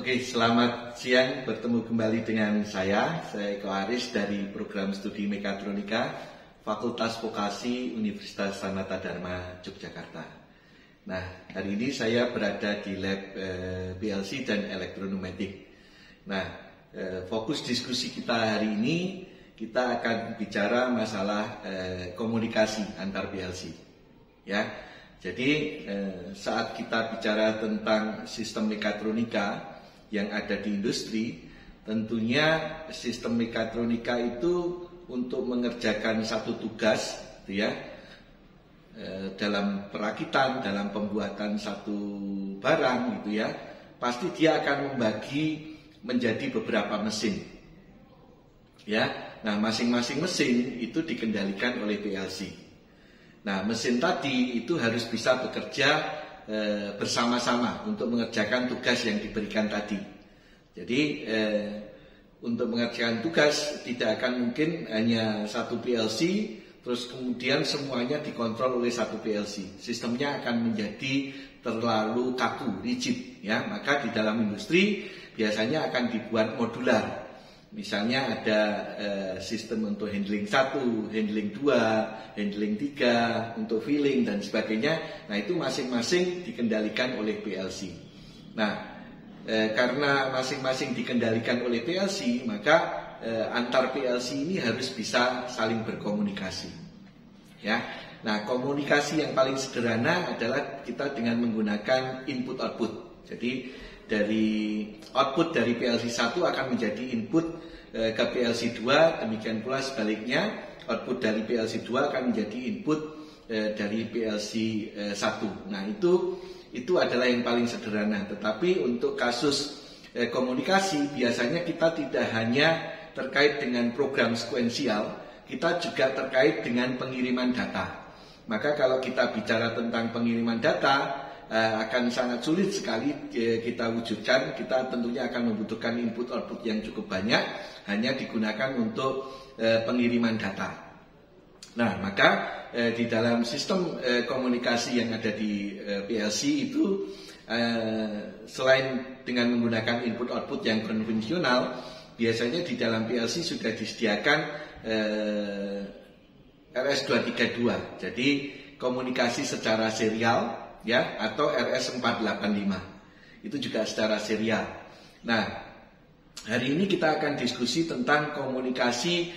Oke, selamat siang. Bertemu kembali dengan saya Eko Aris dari program studi Mekatronika Fakultas Vokasi Universitas Sanata Dharma Yogyakarta. Nah, hari ini saya berada di lab PLC dan elektronumetik. Nah, fokus diskusi kita hari ini kita akan bicara masalah komunikasi antar PLC. Ya, jadi saat kita bicara tentang sistem mekatronika yang ada di industri, tentunya sistem mekatronika itu untuk mengerjakan satu tugas, gitu ya, dalam perakitan, dalam pembuatan satu barang, gitu ya, pasti dia akan membagi menjadi beberapa mesin. Ya, nah masing-masing mesin itu dikendalikan oleh PLC. Nah, mesin tadi itu harus bisa bekerja bersama-sama untuk mengerjakan tugas yang diberikan tadi. Jadi untuk mengerjakan tugas tidak akan mungkin hanya satu PLC terus kemudian semuanya dikontrol oleh satu PLC. Sistemnya akan menjadi terlalu kaku, rigid, ya. Maka di dalam industri biasanya akan dibuat modular. Misalnya ada sistem untuk handling 1, handling 2, handling 3, untuk filling dan sebagainya. Nah, itu masing-masing dikendalikan oleh PLC. Nah, karena masing-masing dikendalikan oleh PLC, maka antar PLC ini harus bisa saling berkomunikasi. Ya. Nah, komunikasi yang paling sederhana adalah kita dengan menggunakan input-output. Jadi dari output dari PLC 1 akan menjadi input ke PLC 2, demikian pula sebaliknya output dari PLC 2 akan menjadi input dari PLC 1. Nah, itu adalah yang paling sederhana. Tetapi untuk kasus komunikasi biasanya kita tidak hanya terkait dengan program sekuensial, kita juga terkait dengan pengiriman data. Maka kalau kita bicara tentang pengiriman data, akan sangat sulit sekali kita wujudkan. Kita tentunya akan membutuhkan input-output yang cukup banyak, hanya digunakan untuk pengiriman data. Nah, maka di dalam sistem komunikasi yang ada di PLC itu, selain dengan menggunakan input-output yang konvensional, biasanya di dalam PLC sudah disediakan RS232. Jadi komunikasi secara serial, ya, atau RS485 itu juga secara serial. Nah, hari ini kita akan diskusi tentang komunikasi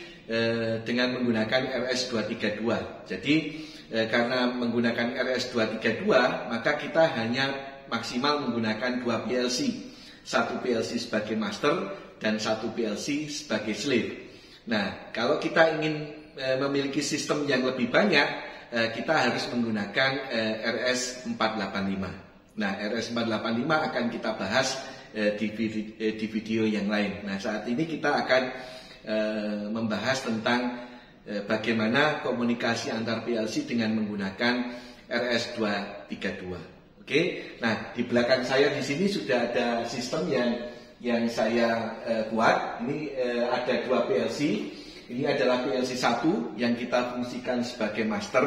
dengan menggunakan RS232. Jadi karena menggunakan RS232, maka kita hanya maksimal menggunakan 2 PLC, satu PLC sebagai master dan satu PLC sebagai slave. Nah, kalau kita ingin memiliki sistem yang lebih banyak, kita harus menggunakan RS485. Nah, RS485 akan kita bahas di video yang lain. Nah, saat ini kita akan membahas tentang bagaimana komunikasi antar PLC dengan menggunakan RS232. Oke. Nah, di belakang saya di sini sudah ada sistem yang saya buat. Ini ada 2 PLC. Ini adalah PLC 1 yang kita fungsikan sebagai master.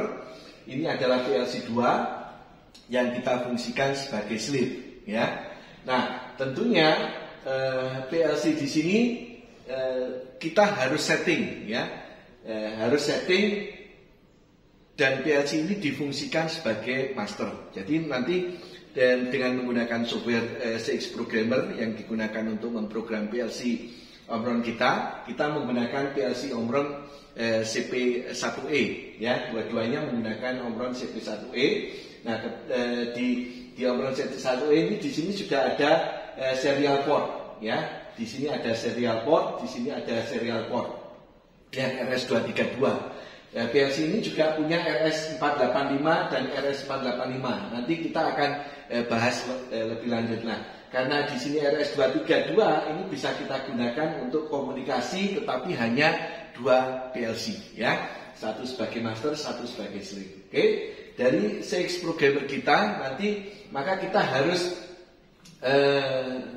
Ini adalah PLC 2 yang kita fungsikan sebagai slave, ya. Nah, tentunya PLC di sini kita harus setting, ya. Harus setting dan PLC ini difungsikan sebagai master. Jadi nanti dengan menggunakan software CX Programmer yang digunakan untuk memprogram PLC Omron kita menggunakan PLC Omron CP1E, ya, dua-duanya menggunakan Omron CP1E. Nah, di Omron CP1E ini di sini sudah ada serial port, ya. Di sini ada serial port, di sini ada serial port yang RS232. PLC ini juga punya RS485 dan RS485. Nanti kita akan bahas lebih lanjut. Nah, karena di sini RS232 ini bisa kita gunakan untuk komunikasi, tetapi hanya 2 PLC, ya, satu sebagai master, satu sebagai slave. Oke, dari CX Programmer kita nanti maka kita harus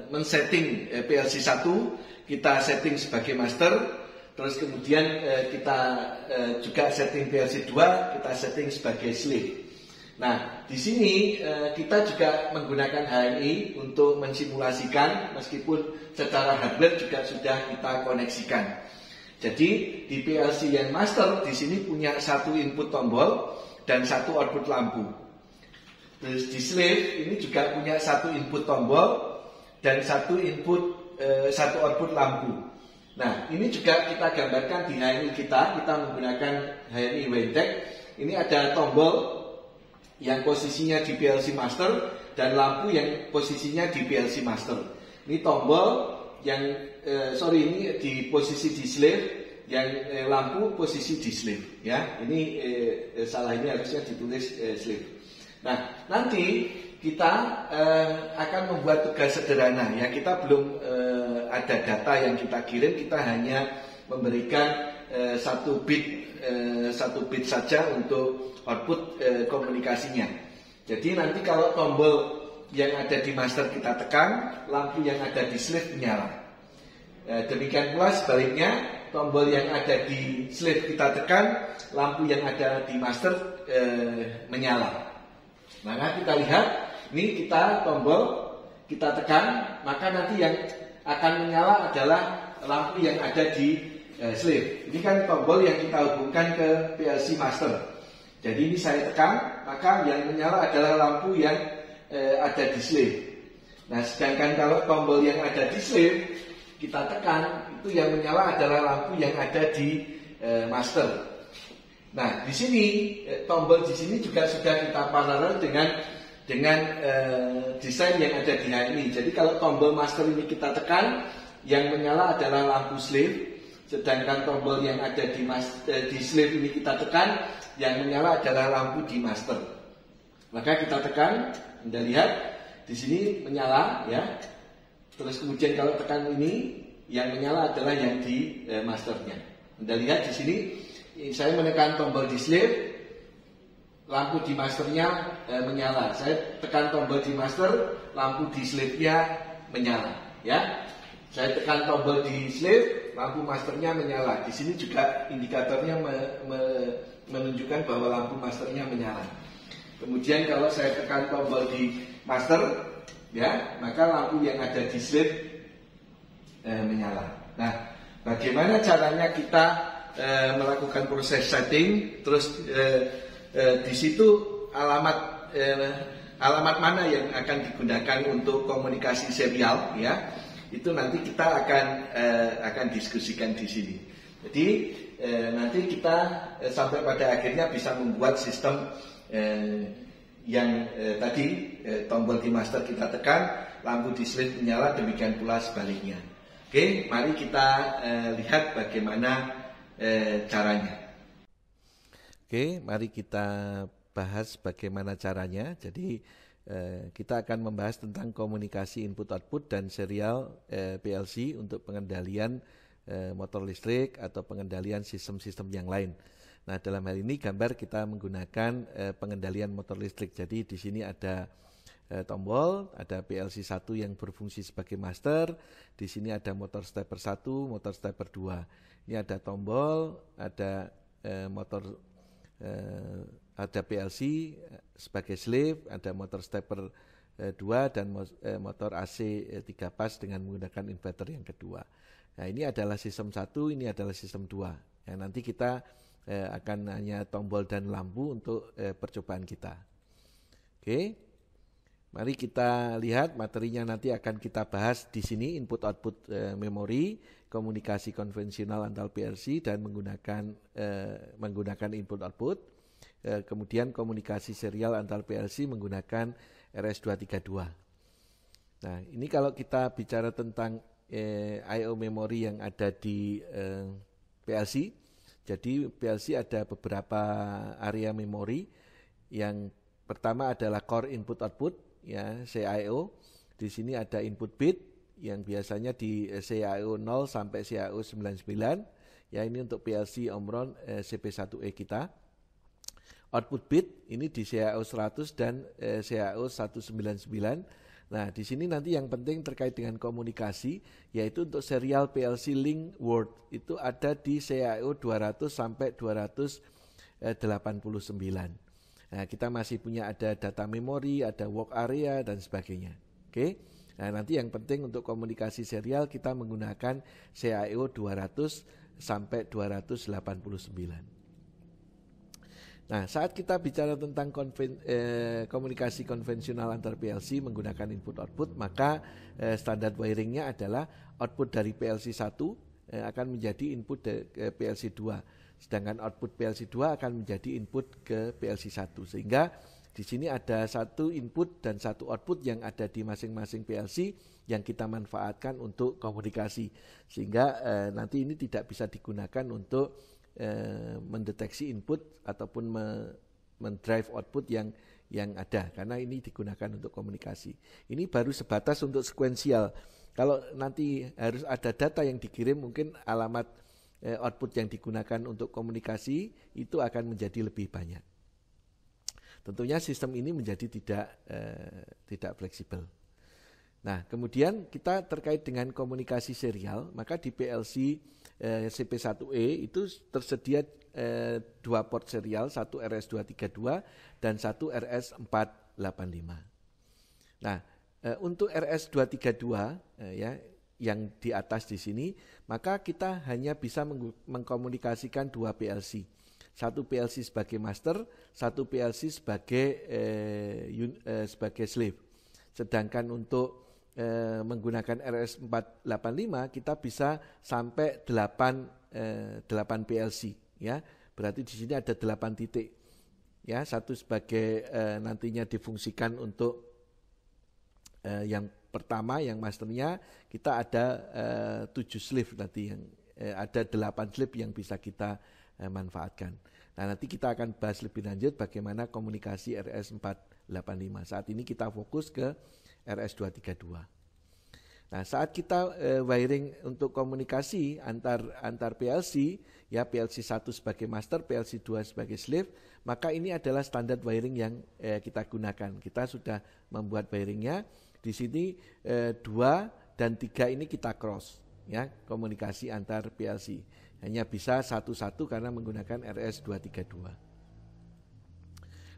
men-setting PLC 1, kita setting sebagai master. Terus kemudian kita juga setting PLC 2, kita setting sebagai slave. Nah, di sini kita juga menggunakan HMI untuk mensimulasikan, meskipun secara hardware juga sudah kita koneksikan. Jadi di PLC yang master di sini punya satu input tombol dan satu output lampu. Terus di slave ini juga punya satu input tombol dan satu output lampu. Nah, ini juga kita gambarkan di HMI kita menggunakan HMI WinTech. Ini ada tombol yang posisinya di PLC master dan lampu yang posisinya di PLC master. Ini tombol yang ini di posisi di slave, yang lampu posisi di slave. Ya, ini salah, ini harusnya ditulis slave. Nah, nanti kita akan membuat tugas sederhana. Ya, kita belum ada data yang kita kirim, kita hanya memberikan satu bit saja untuk output komunikasinya. Jadi nanti kalau tombol yang ada di master kita tekan, lampu yang ada di slave menyala. Demikian pula sebaliknya, tombol yang ada di slave kita tekan, lampu yang ada di master menyala. Maka kita lihat, ini kita tombol kita tekan, maka nanti yang akan menyala adalah lampu yang ada di slave. Ini kan tombol yang kita hubungkan ke PLC master. Jadi ini saya tekan, maka yang menyala adalah lampu yang ada di slave. Nah, sedangkan kalau tombol yang ada di slave kita tekan, itu yang menyala adalah lampu yang ada di master. Nah, di sini tombol di sini juga sudah kita paralel dengan desain yang ada di HMI. Jadi kalau tombol master ini kita tekan, yang menyala adalah lampu slave. Sedangkan tombol yang ada di slave ini kita tekan, yang menyala adalah lampu di master. Maka kita tekan, Anda lihat di sini menyala, ya. Terus kemudian kalau tekan ini, yang menyala adalah yang di masternya. Anda lihat di sini, saya menekan tombol di slave, lampu di masternya menyala. Saya tekan tombol di master, lampu di slave-nya menyala, ya. Saya tekan tombol di slave, lampu masternya menyala. Di sini juga indikatornya menunjukkan bahwa lampu masternya menyala. Kemudian kalau saya tekan tombol di master, ya, maka lampu yang ada di slave menyala. Nah, bagaimana caranya kita melakukan proses setting? Terus di situ alamat mana yang akan digunakan untuk komunikasi serial, ya? Itu nanti kita akan diskusikan di sini. Jadi nanti kita sampai pada akhirnya bisa membuat sistem yang tadi tombol di master kita tekan, lampu di slave menyala, demikian pula sebaliknya. Oke, mari kita lihat bagaimana caranya. Oke, mari kita bahas bagaimana caranya. Jadi kita akan membahas tentang komunikasi input-output dan serial PLC untuk pengendalian motor listrik atau pengendalian sistem-sistem yang lain. Nah, dalam hal ini gambar kita menggunakan pengendalian motor listrik. Jadi di sini ada tombol, ada PLC 1 yang berfungsi sebagai master. Di sini ada motor stepper 1, motor stepper 2. Ini ada tombol, ada ada PLC sebagai slave, ada motor stepper 2 dan motor AC 3 pas dengan menggunakan inverter yang kedua. Nah, ini adalah sistem 1, ini adalah sistem 2. Ya, nanti kita akan hanya tombol dan lampu untuk percobaan kita. Oke. Mari kita lihat materinya nanti akan kita bahas di sini, input output memori, komunikasi konvensional antar PLC dan menggunakan input output. Kemudian komunikasi serial antar PLC menggunakan RS-232. Nah, ini kalau kita bicara tentang I/O memori yang ada di PLC. Jadi PLC ada beberapa area memori. Yang pertama adalah core input output, ya, CIO. Di sini ada input bit yang biasanya di CIO 0 sampai CIO 99. Ya, ini untuk PLC Omron CP1E kita. Output bit ini di CIO 100 dan CIO 199. Nah, di sini nanti yang penting terkait dengan komunikasi, yaitu untuk serial PLC link word itu ada di CIO 200 sampai 289. Nah, kita masih punya ada data memori, ada work area dan sebagainya. Oke. Nah, nanti yang penting untuk komunikasi serial kita menggunakan CAO 200 sampai 289. Nah, saat kita bicara tentang komunikasi konvensional antar PLC menggunakan input-output, maka standar wiringnya adalah output dari PLC 1 akan menjadi input ke PLC 2, sedangkan output PLC 2 akan menjadi input ke PLC 1, sehingga di sini ada satu input dan satu output yang ada di masing-masing PLC yang kita manfaatkan untuk komunikasi, sehingga nanti ini tidak bisa digunakan untuk mendeteksi input ataupun mendrive output yang ada, karena ini digunakan untuk komunikasi. Ini baru sebatas untuk sekuensial. Kalau nanti harus ada data yang dikirim, mungkin alamat output yang digunakan untuk komunikasi itu akan menjadi lebih banyak. Tentunya sistem ini menjadi tidak fleksibel. Nah, kemudian kita terkait dengan komunikasi serial, maka di PLC CP1E itu tersedia 2 port serial, satu RS232 dan satu RS485. Nah, untuk RS232 ya yang di atas di sini, maka kita hanya bisa mengkomunikasikan 2 PLC. Satu PLC sebagai master, satu PLC sebagai slave. Sedangkan untuk menggunakan RS485 kita bisa sampai 8 PLC ya. Berarti di sini ada 8 titik. Ya, satu sebagai nantinya difungsikan untuk yang pertama, yang masternya kita ada 7 slave nanti, yang ada 8 slave yang bisa kita manfaatkan. Nah, nanti kita akan bahas lebih lanjut bagaimana komunikasi RS485. Saat ini kita fokus ke RS232. Nah, saat kita wiring untuk komunikasi antar PLC, ya PLC 1 sebagai master, PLC 2 sebagai slave, maka ini adalah standar wiring yang kita gunakan. Kita sudah membuat wiringnya. Di sini 2 dan 3 ini kita cross, ya, komunikasi antar PLC. Hanya bisa satu-satu karena menggunakan RS232.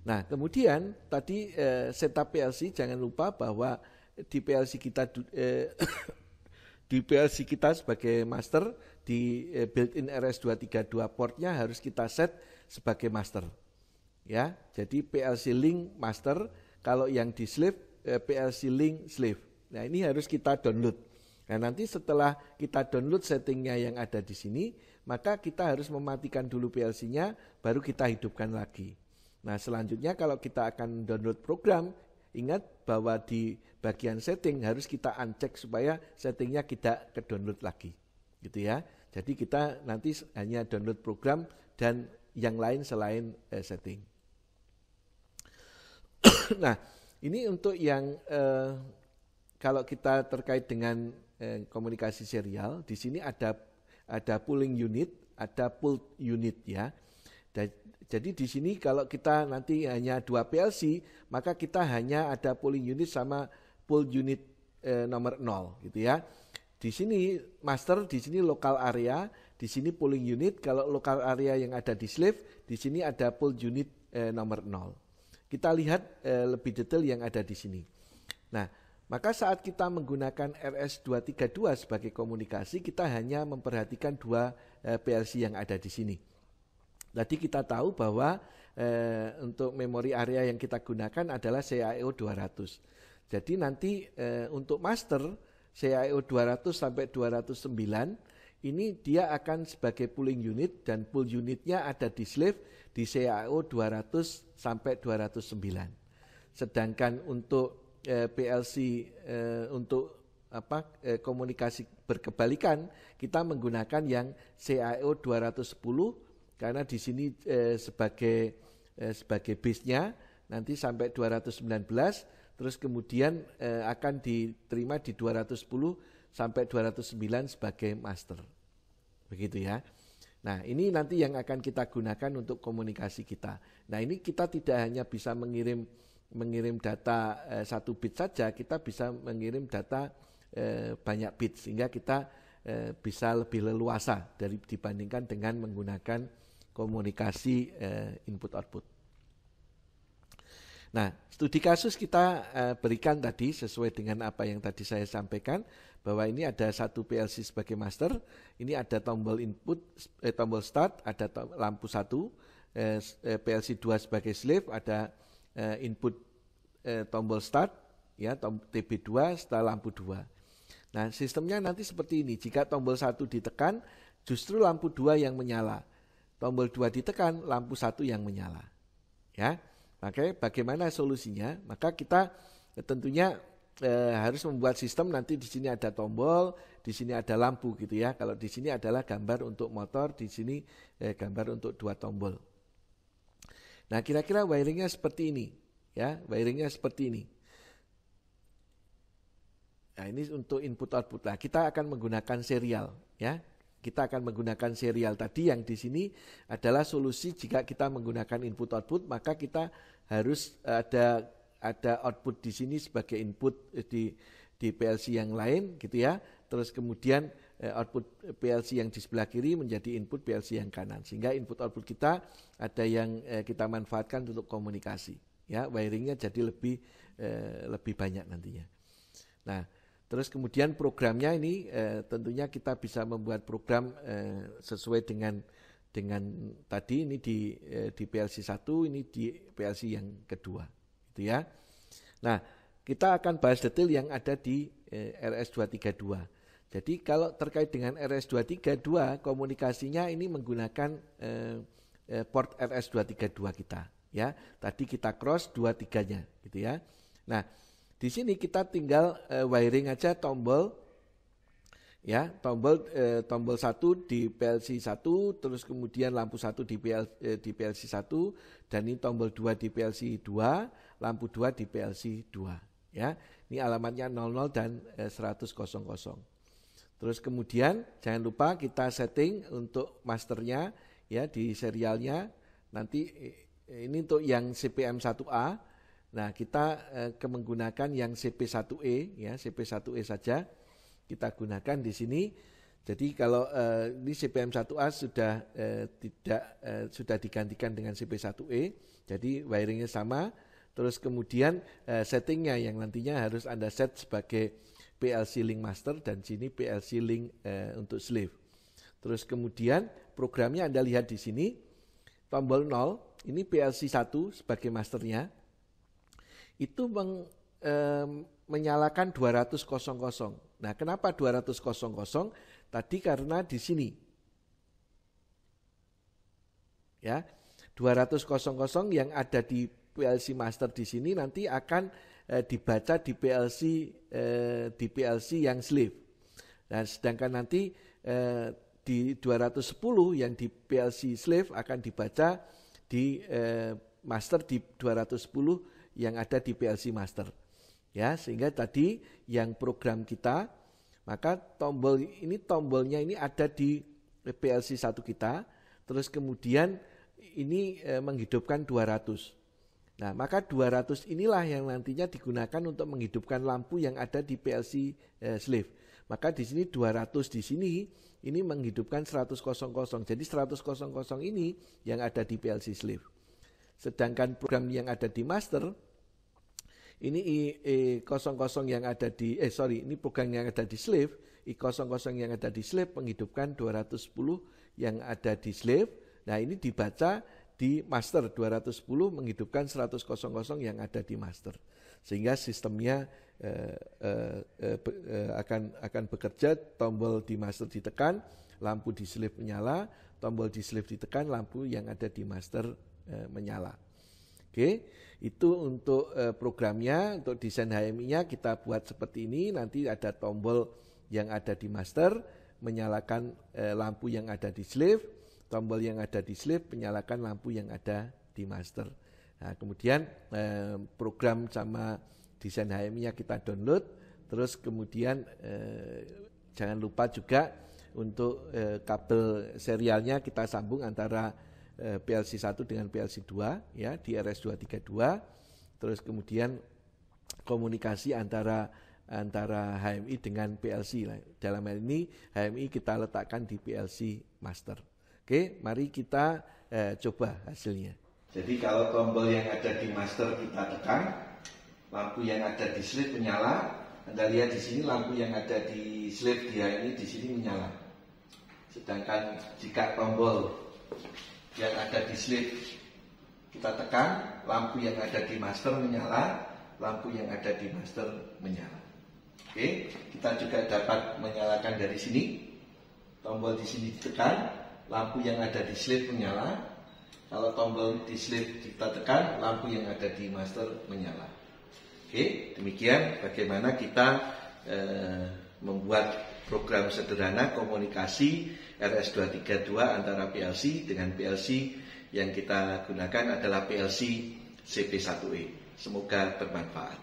Nah, kemudian tadi setup PLC, jangan lupa bahwa di PLC kita di PLC kita sebagai master, di built-in RS232 portnya harus kita set sebagai master. Ya, jadi PLC link master, kalau yang di slave PLC link slave. Nah, ini harus kita download. Nah, nanti setelah kita download settingnya yang ada di sini, maka kita harus mematikan dulu PLC-nya, baru kita hidupkan lagi. Nah, selanjutnya kalau kita akan download program, ingat bahwa di bagian setting harus kita uncheck supaya settingnya tidak ke-download lagi. Gitu ya. Jadi kita nanti hanya download program dan yang lain selain setting. Nah, ini untuk yang kalau kita terkait dengan komunikasi serial, di sini ada pulling unit, ada pull unit ya. Jadi di sini kalau kita nanti hanya 2 PLC, maka kita hanya ada pulling unit sama pull unit nomor 0 gitu ya. Di sini master, di sini local area, di sini pulling unit. Kalau local area yang ada di slave, di sini ada pull unit nomor 0. Kita lihat lebih detail yang ada di sini. Nah, maka saat kita menggunakan RS232 sebagai komunikasi, kita hanya memperhatikan 2 PLC yang ada di sini. Tadi kita tahu bahwa untuk memori area yang kita gunakan adalah CAO 200. Jadi nanti untuk master CAO 200 sampai 209 ini dia akan sebagai pulling unit, dan pull unitnya ada di slave di CAO 200 sampai 209. Sedangkan untuk PLC untuk komunikasi berkebalikan, kita menggunakan yang CAO 210 karena di sini sebagai base-nya nanti sampai 219, terus kemudian akan diterima di 210 sampai 209 sebagai master. Begitu ya. Nah, ini nanti yang akan kita gunakan untuk komunikasi kita. Nah, ini kita tidak hanya bisa mengirim data 1 bit saja, kita bisa mengirim data banyak bit, sehingga kita bisa lebih leluasa dibandingkan dengan menggunakan komunikasi input output. Nah, studi kasus kita berikan tadi sesuai dengan apa yang tadi saya sampaikan, bahwa ini ada satu PLC sebagai master, ini ada tombol input, tombol start, ada lampu 1, PLC 2 sebagai slave, ada input tombol start, ya TB2 setelah lampu 2. Nah, sistemnya nanti seperti ini, jika tombol 1 ditekan, justru lampu 2 yang menyala. Tombol 2 ditekan, lampu 1 yang menyala. Ya. Maka bagaimana solusinya? Maka kita tentunya harus membuat sistem, nanti di sini ada tombol, di sini ada lampu gitu ya. Kalau di sini adalah gambar untuk motor, di sini gambar untuk 2 tombol. Nah, kira-kira wiringnya seperti ini, ya, wiringnya seperti ini. Nah, ini untuk input output. Nah, kita akan menggunakan serial, ya. Kita akan menggunakan serial tadi yang di sini adalah solusi jika kita menggunakan input output, maka kita harus ada output di sini sebagai input di PLC yang lain gitu ya. Terus kemudian output PLC yang di sebelah kiri menjadi input PLC yang kanan, sehingga input output kita ada yang kita manfaatkan untuk komunikasi, ya. Wiringnya jadi lebih banyak nantinya. Nah, terus kemudian programnya ini tentunya kita bisa membuat program sesuai dengan tadi, ini di PLC 1, ini di PLC yang kedua, gitu ya. Nah, kita akan bahas detail yang ada di RS232. Jadi kalau terkait dengan RS232, komunikasinya ini menggunakan port RS232 kita, ya. Tadi kita cross 23-nya, gitu ya. Nah, di sini kita tinggal wiring aja tombol, ya, tombol 1 di PLC 1, terus kemudian lampu 1 di PLC 1, dan ini tombol 2 di PLC 2, lampu 2 di PLC 2, ya. Ini alamatnya 00 dan 100. Terus kemudian jangan lupa kita setting untuk masternya, ya, di serialnya. Nanti ini untuk yang CPM 1A. Nah, kita menggunakan yang CP1E, ya, CP1E saja kita gunakan di sini. Jadi kalau ini CPM1A sudah sudah digantikan dengan CP1E, jadi wiringnya sama. Terus kemudian settingnya yang nantinya harus Anda set sebagai PLC link master, dan sini PLC link untuk slave. Terus kemudian programnya Anda lihat di sini, tombol 0, ini PLC 1 sebagai masternya, itu menyalakan 200. Nah, kenapa 200? Tadi karena di sini, ya, 200 yang ada di PLC master di sini nanti akan dibaca di PLC yang slave. Nah, sedangkan nanti di 210 yang di PLC slave akan dibaca di master di 210 yang ada di PLC master, ya. Sehingga tadi yang program kita, maka tombolnya ini ada di PLC 1 kita, terus kemudian ini menghidupkan 200. Nah, maka 200 inilah yang nantinya digunakan untuk menghidupkan lampu yang ada di PLC slave. Maka di sini 200 di sini ini menghidupkan 100. Jadi 100 ini yang ada di PLC slave. Sedangkan program yang ada di master, ini I00 yang ada di, ini program yang ada di slave, I00 yang ada di slave menghidupkan 210 yang ada di slave. Nah, ini dibaca di master 210 menghidupkan 100 yang ada di master. Sehingga sistemnya akan bekerja, tombol di master ditekan, lampu di slave menyala, tombol di slave ditekan, lampu yang ada di master menyala. Oke, itu untuk programnya. Untuk desain HMI-nya kita buat seperti ini. Nanti ada tombol yang ada di master menyalakan lampu yang ada di slave, tombol yang ada di slave menyalakan lampu yang ada di master. Nah, kemudian program sama desain HMI-nya kita download. Terus kemudian jangan lupa juga untuk kabel serialnya kita sambung antara PLC 1 dengan PLC 2, ya, di RS232. Terus kemudian komunikasi antara HMI dengan PLC. Dalam hal ini HMI kita letakkan di PLC master. Oke, mari kita coba hasilnya. Jadi kalau tombol yang ada di master kita tekan, lampu yang ada di slave menyala. Anda lihat di sini lampu yang ada di slave dia ini di sini menyala. Sedangkan jika tombol yang ada di slave kita tekan, lampu yang ada di master menyala, lampu yang ada di master menyala. Oke, kita juga dapat menyalakan dari sini. Tombol di sini ditekan, lampu yang ada di slave menyala. Kalau tombol di slave kita tekan, lampu yang ada di master menyala. Oke, demikian bagaimana kita membuat program sederhana komunikasi RS232 antara PLC dengan PLC yang kita gunakan adalah PLC CP1E. Semoga bermanfaat.